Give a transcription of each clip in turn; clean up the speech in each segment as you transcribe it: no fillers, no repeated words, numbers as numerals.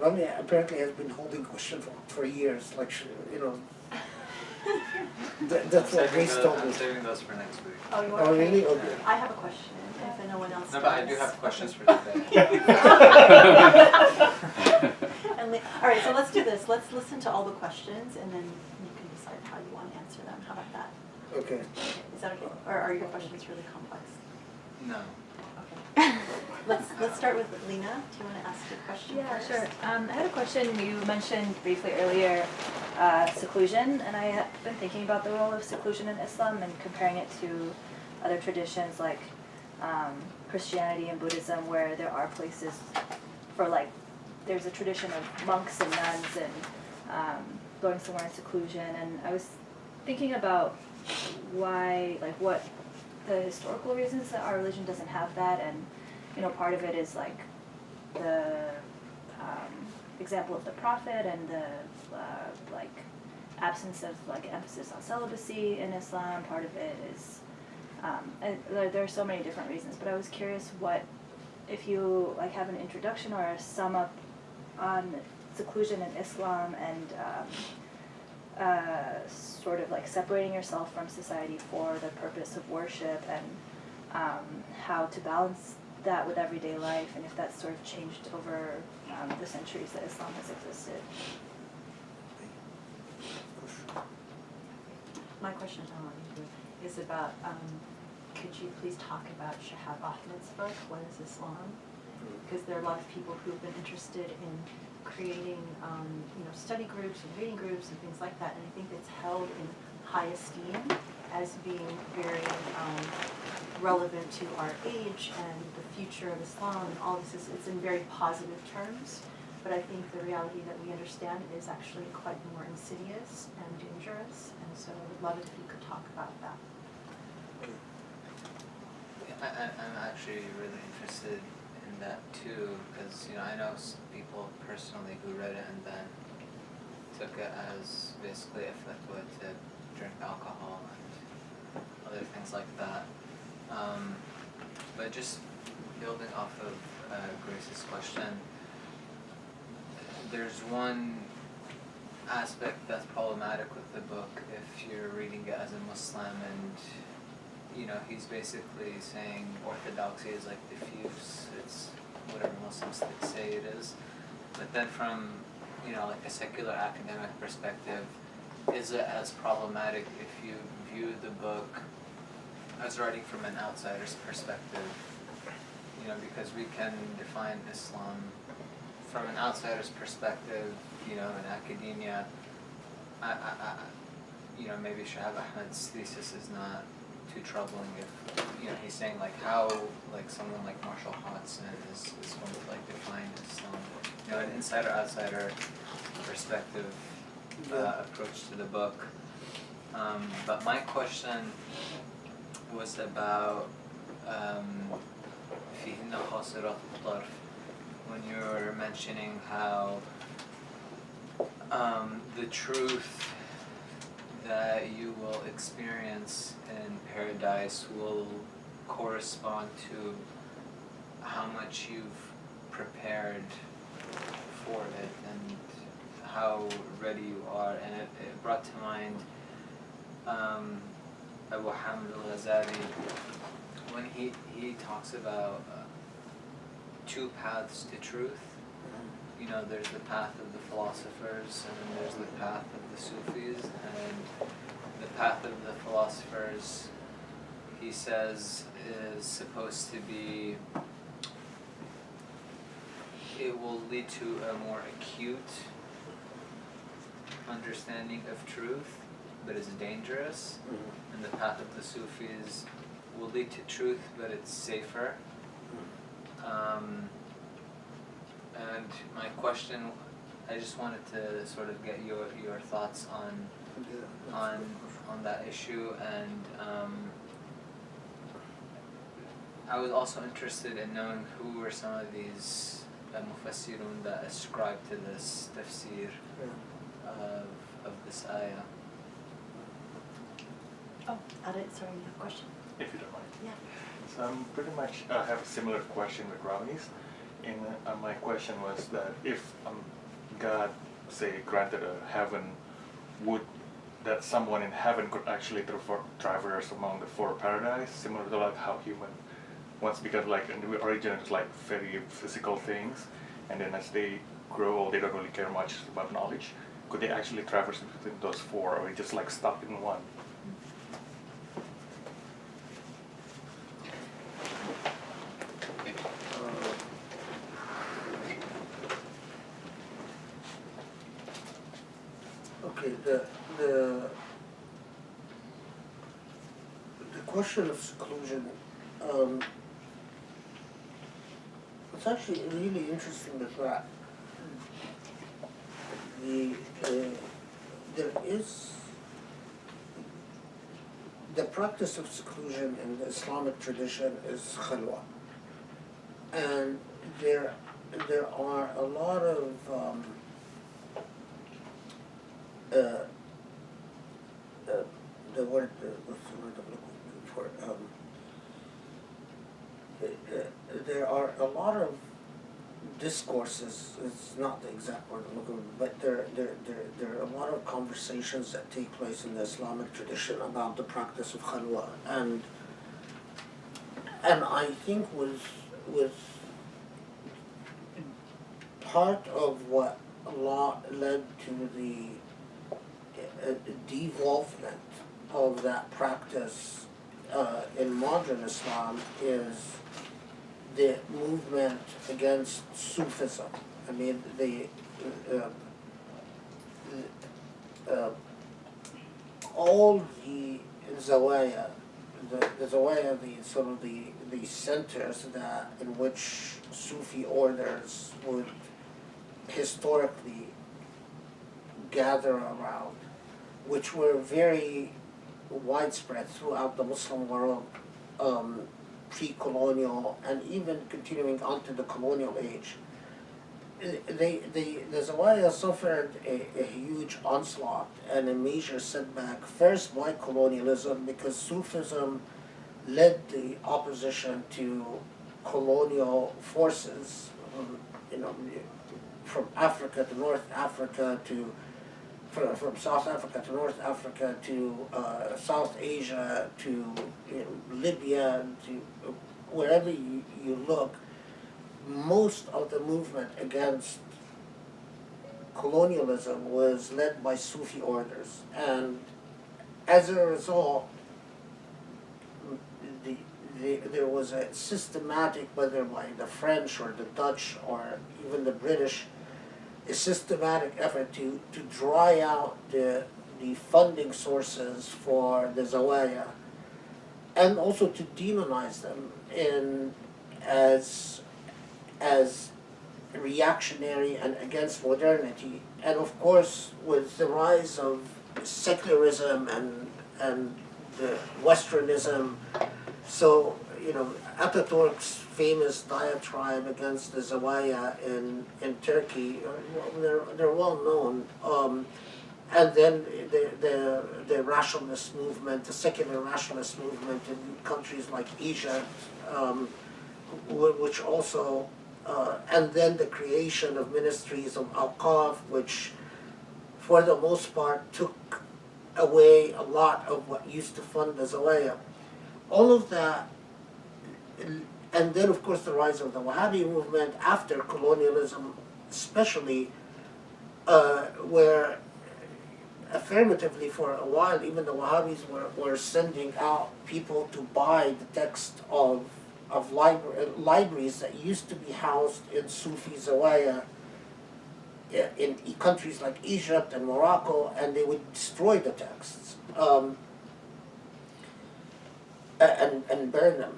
Rami apparently has been holding question for years, like, that's what Grace told me. I'm saving those for next week. Oh, you want Oh, really? Okay. I have a question, if no one else does. No, but I do have questions for today. All right, so let's do this. Let's listen to all the questions, and then you can decide how you want to answer them. How about that? Okay. Is that okay? Or are your questions really complex? No. Okay. Let's start with Lena. Do you want to ask your question first? Sure. I had a question. You mentioned briefly earlier seclusion, and I have been thinking about the role of seclusion in Islam and comparing it to other traditions like Christianity and Buddhism, where there are places for, like, there's a tradition of monks and nuns and going somewhere in seclusion. And I was thinking about why, like, what the historical reasons that our religion doesn't have that, and part of it is like the example of the prophet and the like absence of like emphasis on celibacy in Islam. Part of it is there are so many different reasons, but I was curious if you like have an introduction or a sum up on seclusion in Islam and sort of like separating yourself from society for the purpose of worship, and how to balance that with everyday life, and if that's sort of changed over the centuries that Islam has existed. My question is about, could you please talk about Shahab Ahmed's book, What is Islam? Because there are a lot of people who've been interested in creating study groups and reading groups and things like that, and I think it's held in high esteem as being very relevant to our age and the future of Islam, and all this it's in very positive terms, but I think the reality that we understand is actually quite more insidious and dangerous, and so I would love it if you could talk about that. I'm actually really interested in that too, because I know some people personally who read it and then took it as basically a fatwa to drink alcohol and other things like that. But just building off of Grace's question, there's one aspect that's problematic with the book if you're reading it as a Muslim, and he's basically saying orthodoxy is like diffuse, it's whatever Muslims say it is. But then from like a secular academic perspective, is it as problematic if you view the book as writing from an outsider's perspective? Because we can define Islam from an outsider's perspective, in academia. Maybe Shahab Ahmed's thesis is not too troubling if, he's saying like how like someone like Marshall Hodgson is going to like define Islam, an insider-outsider perspective approach to the book. But my question was about فيهن قاصرات الطرف, when you were mentioning how the truth that you will experience in paradise will correspond to how much you've prepared for it and how ready you are. And it brought to mind Abu Hamid al-Ghazali when he talks about two paths to truth. There's the path of the philosophers, and then there's the path of the Sufis. And the path of the philosophers, he says, is supposed to be, it will lead to a more acute understanding of truth, but it's dangerous. And the path of the Sufis will lead to truth, but it's safer. And my question, I just wanted to sort of get your thoughts on that issue, and I was also interested in knowing who were some of these mufassirun that ascribe to this tafsir of this ayah. Oh, Adit, sorry, you have a question? If you don't mind. Yeah. So I'm pretty much have a similar question with Rami's. in my question was that if God, say, granted a heaven, would that someone in heaven could actually traverse among the four paradise, similar to like how human once become like in the origin it's like very physical things, and then as they grow old, they don't really care much about knowledge. Could they actually traverse between those four, or are they just like stuck in one? Okay, the question of seclusion, it's actually really interesting that there is the practice of seclusion in the Islamic tradition is Khalwah, and there are a lot of the word, what's the word I'm looking for? There are a lot of discourses, it's not the exact word I'm looking for, but there are a lot of conversations that take place in the Islamic tradition about the practice of Khalwah. And I think with part of what led to the devolvement of that practice in modern Islam is the movement against Sufism. I mean, all the zawaya, the zawaya, the centers that in which Sufi orders would historically gather around, which were very widespread throughout the Muslim world, pre-colonial and even continuing on to the colonial age. The Zawaya suffered a huge onslaught and a major setback, first by colonialism, because Sufism led the opposition to colonial forces, from Africa to North Africa to from South Africa to North Africa to South Asia to Libya to wherever you look. Most of the movement against colonialism was led by Sufi orders, and as a result, there was a systematic, whether by the French or the Dutch or even the British, a systematic effort to dry out the funding sources for the Zawaya, and also to demonize them as reactionary and against modernity. And of course, with the rise of secularism and the Westernism, so Ataturk's famous diatribe against the Zawaya in Turkey, they're well known. And then the rationalist movement, the secular rationalist movement in countries like Egypt, which also, and then the creation of ministries of Awqaf, which for the most part took away a lot of what used to fund the Zawaya. All of that, and then of course the rise of the Wahhabi movement after colonialism, especially, where affirmatively for a while even the Wahhabis were sending out people to buy the text of libraries that used to be housed in Sufi Zawaya in countries like Egypt and Morocco, and they would destroy the texts and burn them.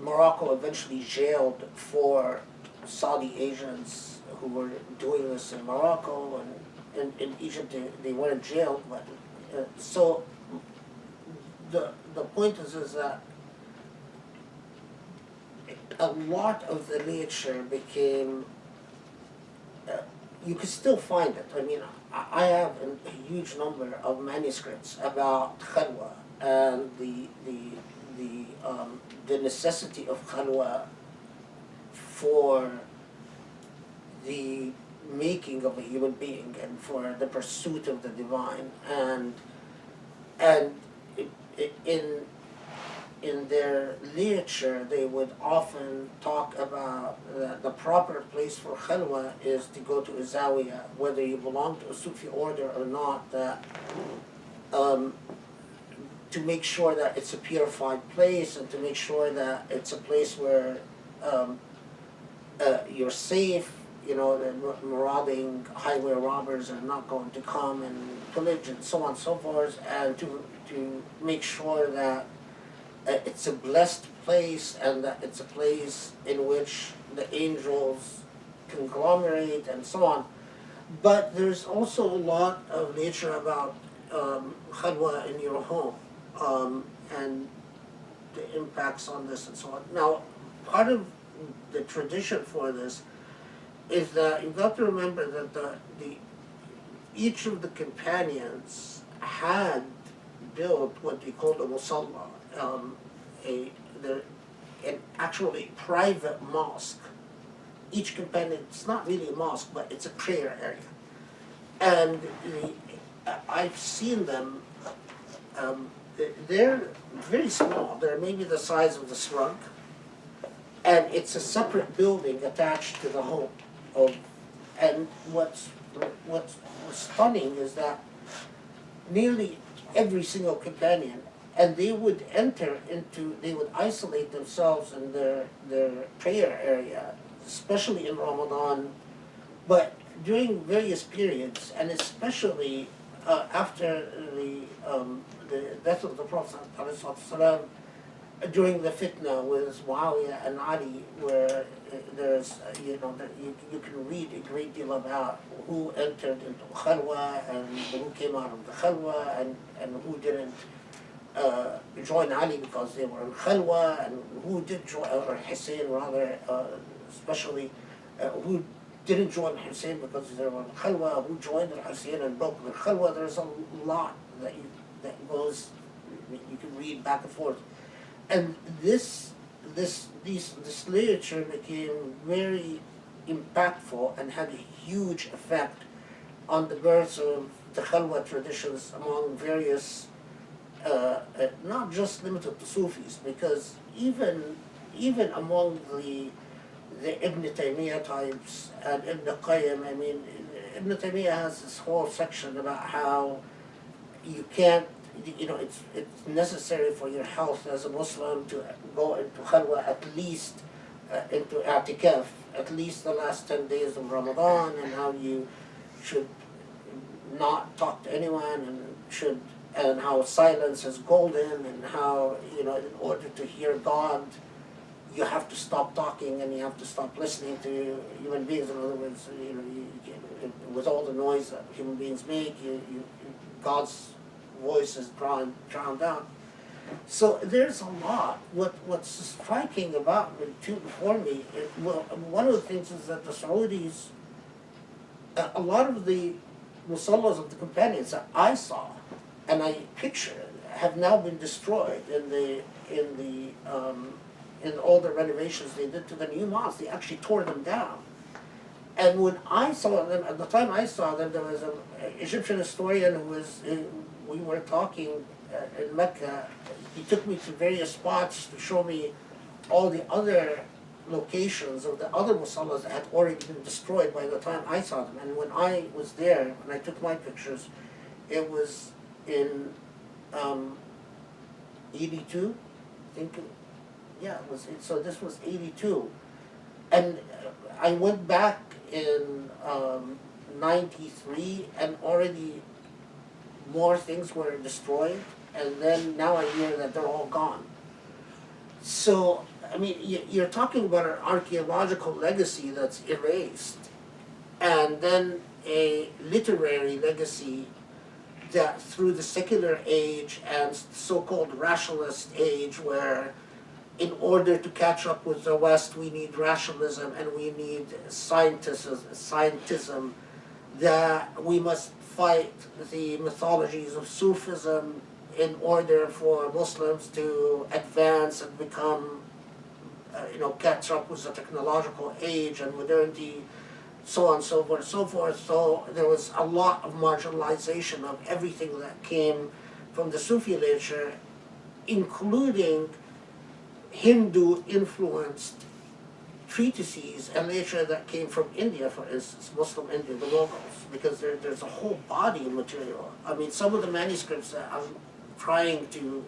Morocco eventually jailed 4 Saudi Asians who were doing this in Morocco, and in Egypt they weren't jailed. But so the point is that a lot of the literature became, you could still find it. I mean, I have a huge number of manuscripts about Khalwah and the necessity of Khalwah for the making of a human being and for the pursuit of the divine, and in their literature they would often talk about the proper place for Khalwah is to go to a zawiya, whether you belong to a Sufi order or not, that to make sure that it's a purified place and to make sure that it's a place where you're safe, you know, the marauding highway robbers are not going to come and pillage and so on and so forth, and to make sure that it's a blessed place and that it's a place in which the angels conglomerate and so on. But there's also a lot of literature about Khalwah in your home and the impacts on this and so on. Now, part of the tradition for this is that you've got to remember that each of the companions had built what they called a musalla, an actually private mosque. Each companion, it's not really a mosque, but it's a prayer area. And I've seen them, they're very small. They're maybe the size of the shrug. And it's a separate building attached to the home. And what's stunning is that nearly every single companion, and they would they would isolate themselves in their prayer area, especially in Ramadan, but during various periods, and especially after the death of the Prophet ﷺ, during the fitna with Muawiyah and Ali, where there's, you can read a great deal about who entered into Khalwah and who came out of the Khalwah and who didn't join Ali because they were in Khalwah, and who did join, or Hussein rather, especially, who didn't join Hussein because they were in Khalwah, who joined Hussein and broke the Khalwah. There's a lot that goes, you can read back and forth. And this literature became very impactful and had a huge effect on the birth of the Khalwa traditions among various, not just limited to Sufis, because even among the Ibn Taymiyyah types and Ibn Qayyim, I mean, Ibn Taymiyyah has this whole section about how you can't, it's necessary for your health as a Muslim to go into Khalwah at least, into i'tikaf, at least the last 10 days of Ramadan, and how you should not talk to anyone, and how silence is golden, and how, in order to hear God, you have to stop talking and you have to stop listening to human beings. In other words, with all the noise that human beings make, God's voice is drowned out. So there's a lot. What's striking about the two before me, one of the things is that the Saudis, a lot of the musallas of the companions that I saw and I pictured have now been destroyed in all the renovations they did to the new mosques. They actually tore them down. And when I saw them, at the time I saw them, there was an Egyptian historian we were talking in Mecca. He took me to various spots to show me all the other locations of the other musallas that had already been destroyed by the time I saw them. And when I was there, when I took my pictures, it was in 82, I think. Yeah, so this was 82. And I went back in 93, and already more things were destroyed, and then now I hear that they're all gone. So, I mean, you're talking about an archaeological legacy that's erased, and then a literary legacy that through the secular age and so-called rationalist age, where in order to catch up with the West, we need rationalism and we need scientism, that we must fight the mythologies of Sufism in order for Muslims to advance and become catch up with the technological age and modernity, so on and so forth, so forth. So there was a lot of marginalization of everything that came from the Sufi literature, including Hindu-influenced treatises and literature that came from India, for instance, Muslim India, the Mughals, because there's a whole body of material. I mean, some of the manuscripts that I'm trying to,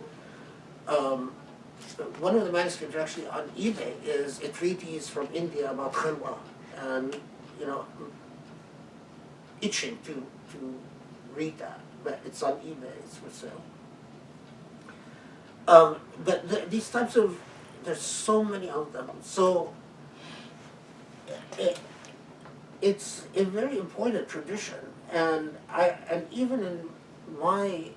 one of the manuscripts actually on eBay is a treatise from India about Khalwah, and itching to read that, but it's on eBay, it's for sale. But these types of, there's so many of them. So it's a very important tradition, and even in my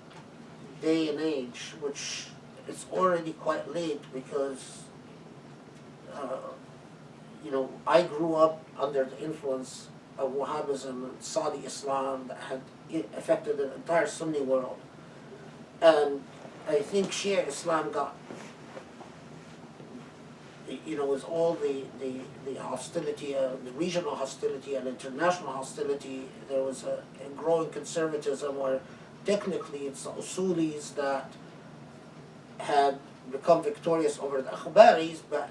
day and age, which is already quite late because I grew up under the influence of Wahhabism and Saudi Islam that had affected the entire Sunni world, and I think Shia Islam got, with all the hostility, the regional hostility and international hostility, there was a growing conservatism where technically it's the Usulis that had become victorious over the Akhbaris, but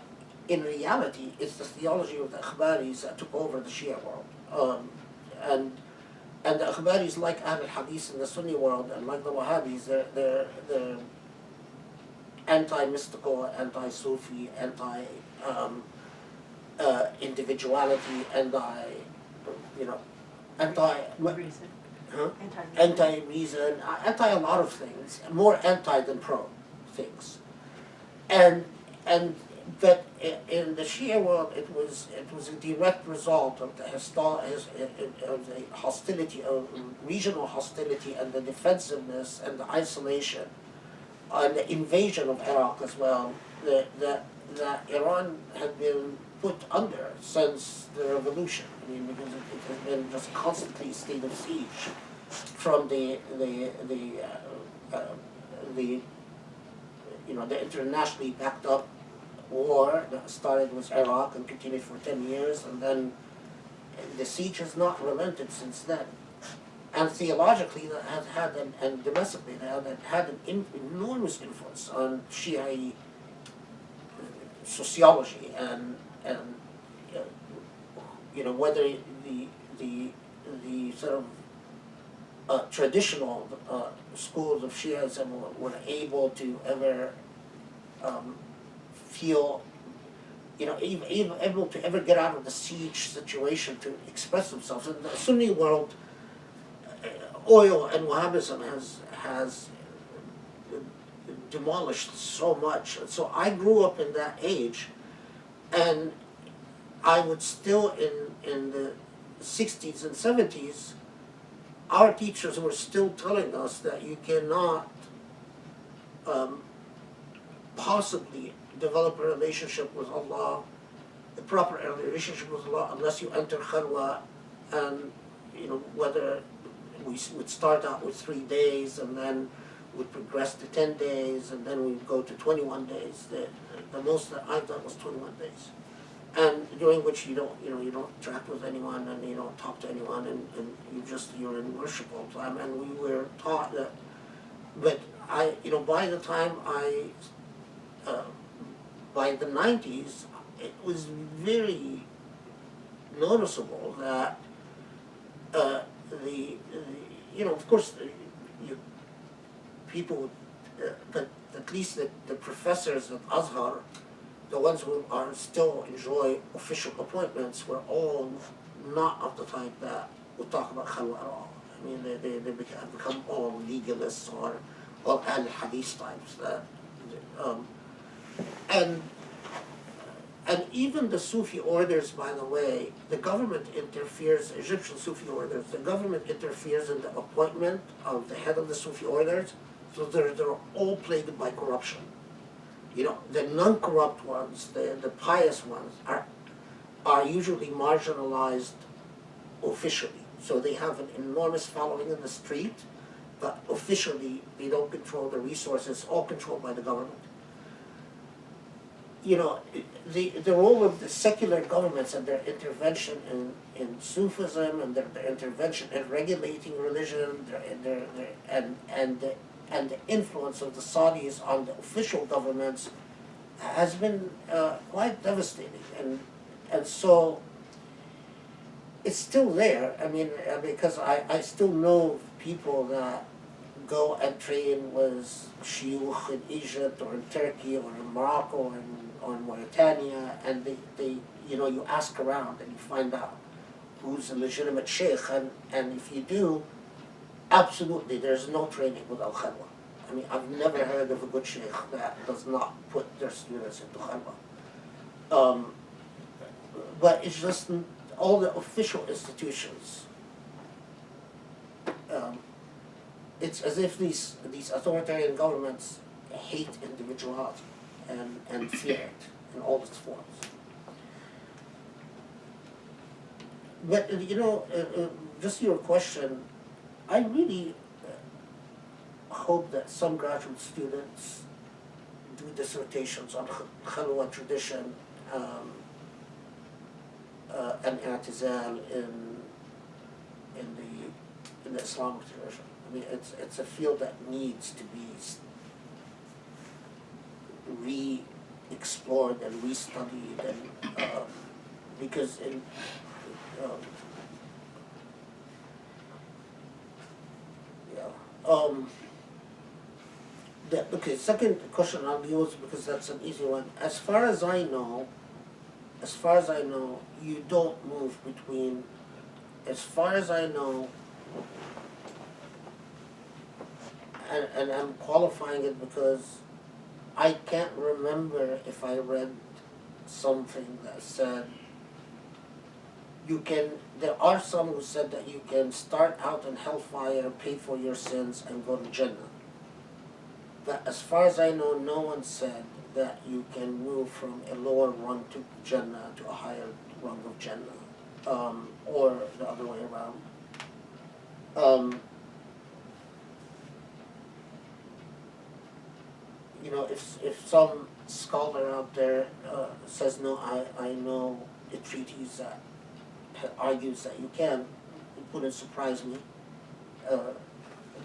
in reality it's the theology of the Akhbaris that took over the Shia world. And the Akhbaris, like Ahl al-Hadith in the Sunni world and like the Wahhabis, they're anti-mystical, anti-Sufi, anti-individuality, Reason. huh? Anti-reason. Anti-reason, anti a lot of things, more anti than pro things. But in the Shia world, it was a direct result of the hostility, of regional hostility, and the defensiveness and the isolation, and the invasion of Iraq as well, that Iran had been put under since the revolution. I mean, because it has been just constantly a state of siege from the internationally backed up war that started with Iraq and continued for 10 years, and then the siege has not relented since then. And theologically, that has had, and domestically, that had an enormous influence on Shia sociology and whether the sort of traditional schools of Shiism were able to ever feel, even able to ever get out of the siege situation to express themselves. In the Sunni world, oil and Wahhabism has demolished so much. So I grew up in that age, and I would still, in the 60s and 70s, our teachers were still telling us that you cannot possibly develop a relationship with Allah, the proper relationship with Allah, unless you enter Khalwah, and whether we would start out with 3 days and then would progress to 10 days and then we'd go to 21 days. The most that I've done was 21 days, and during which you don't interact with anyone and you don't talk to anyone, and you're in worship all the time. And we were taught that, but by the time by the 90s, it was very noticeable that of course, people, but at least the professors at Azhar, the ones who still enjoy official appointments, were all not of the type that would talk about Khalwah at all. I mean, they become all legalists or al-Hadith types. And even the Sufi orders, by the way, the government interferes, Egyptian Sufi orders, the government interferes in the appointment of the head of the Sufi orders, so they're all plagued by corruption. The non-corrupt ones, the pious ones, are usually marginalized officially. So they have an enormous following in the street, but officially they don't control the resources, all controlled by the government. you know, the role of the secular governments and their intervention in Sufism and their intervention in regulating religion, and the influence of the Saudis on the official governments has been quite devastating, and so it's still there. I mean, because I still know people that go and train with shuyukh in Egypt or in Turkey or in Morocco or in Mauritania, and they you know, you ask around and you find out who's a legitimate sheikh, and if you do, absolutely there's no training without Khalwah. I mean, I've never heard of a good sheikh that does not put their students into Khalwah. But it's just all the official institutions. It's as if these authoritarian governments hate individuality and fear it in all its forms. But you know, just your question, I really hope that some graduate students do dissertations on Khalwah tradition and i'tizal in the Islamic tradition. I mean, it's a field that needs to be re-explored and re-studied, and because in okay, second question I'll use because that's an easy one. As far as I know, you don't move between. As far as I know, and I'm qualifying it because I can't remember if I read something that said you can. There are some who said that you can start out in hellfire, pay for your sins, and go to Jannah. But as far as I know, no one said that you can move from a lower rung to Jannah to a higher rung of Jannah, or the other way around. You know, if some scholar out there says no, I know a treatise that argues that you can, it wouldn't surprise me.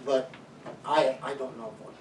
But I don't know one.